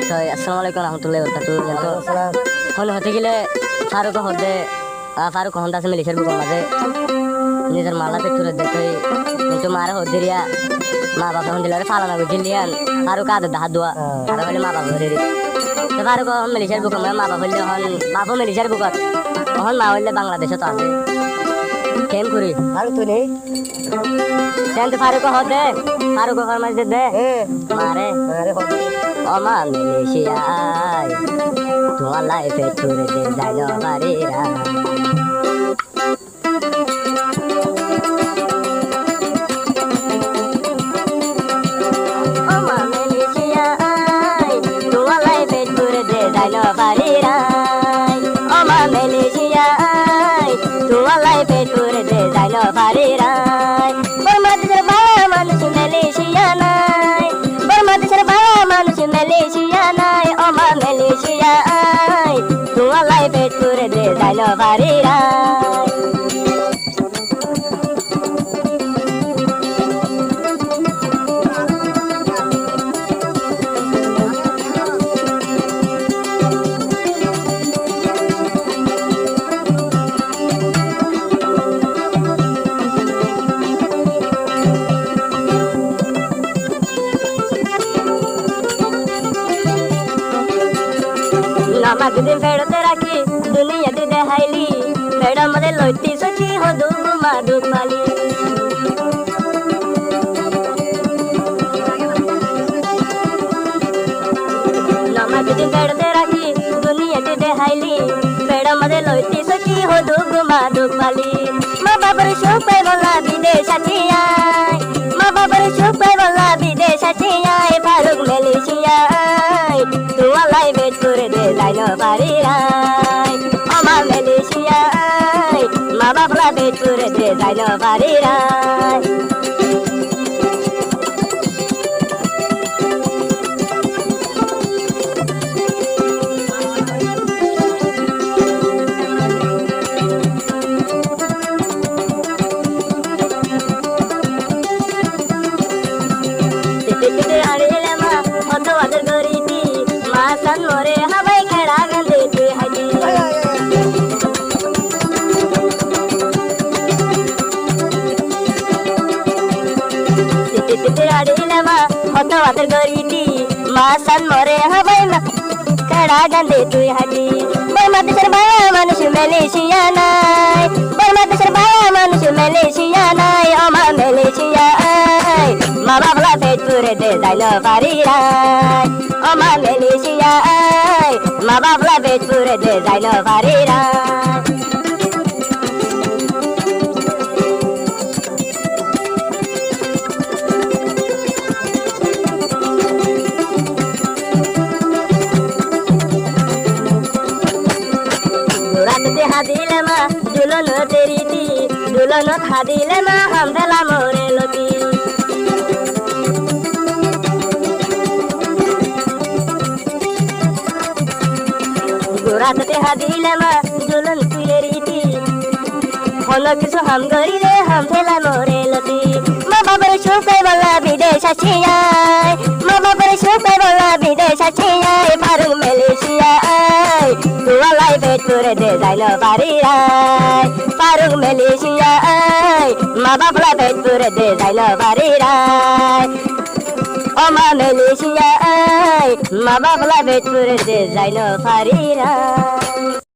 তো আসসালামু আলাইকুম রহমতুল্লাহি ওয়া বারাকাতুহু হন হতে গেলে ফারুক হন্ডা আছে মিলিশের বুকের মাঝে নিজের মালা পেটুরে দেখে কিন্তু মারে হদিরিয়া মা বাবা হন দিলে ফালানা বুঝিলিয়ান ফারুক আদে হাত দোয়া আর হলে মা বাবা হরে তো ফারুক মিলিশের বুকের মাঝে মা বাবা হইলে হন বাবা মিলিশের বুকত হন মা হইলে বাংলাদেশে তো আছে কেম করি আর তো নেই তেন ফারুক হদে ফারুক ফরমাইশ দে মারে আরে হতে ও মা মিলিশিয়ায় তোমার লাইফে ছুড়ে দে যাইল বাড়িরা ও মা মিলিশিয়ায় তোমার লাইফে ছুড়ে দে যাইল বাড়িরা ও মা মিলিশিয়ায় তোমার লাইফে ছুড়ে দে যাইল বাড়িরা বর্মাদেশের ভালো মানুষ মিলিশিয়া নাই বর্মাদেশের ভালো মানুষ মিলিশিয়া নাই ও মা মিলিশিয়ায় তোমার লাইফে ছুড়ে দে যাইল বাড়িরা নামাক দিন ফেরতে রাখি দুনিয়াতে দেখাইলি ফেড়ার মধ্যে লইতি সচি হদু মাদু পালি নামাক দিন ফেরতে রাখি দুনিয়াতে দেখাইলি ফেড়ার মধ্যে লইতি সচি হদু মাদু পালি মা বাবার সুখ পাই বলা বিদেশ আছি আয় মা বাবার সুখ পাই বলা বিদেশ আছি আয় ফারুক মিলিশিয়ায় তোমার লাইফে ছুড়ে দে যাইল বাড়িরাই ও মা মিলিশিয়ায় মা বাবা লাইফে ছুড়ে দে যাইল বাড়িরাই हतवादर गरीती मासन मोरे हवाई ना कड़ा गंदे तुई हटी बर्मादेशर भाया मनुष्य मिलिशिया नाय बर्मादेशर भाया मनुष्य मिलिशिया नाय ओ मा मिलिशियाय मा बाबला पेट पुरे दे जाइल बारीराय ओ मा मिलिशियाय मा बाबला पेट पुरे दे जाइल बारीराय हादिले मा दुलन तेरीती दुलन हादिले मा हमदला मोरे लोती गुरात ते हादिले मा दुलन तेरीती होलो किसो हम गरीले हमदला मोरे लोती मा बाबर सुपे बल्ला विदेश आछियाय मा बाबर सुपे बल्ला विदेश आछियाय फारुक मिलिशियाय तुआ लाइफे छुड़े दे जाइल बाड़ीराय फारुक मिलिशियाय मा बाप लाइफे छुड़े दे जाइल बाड़ीराय ओ मा मिलिशियाय मा बाप लाइफे छुड़े दे जाइल बाड़ीराय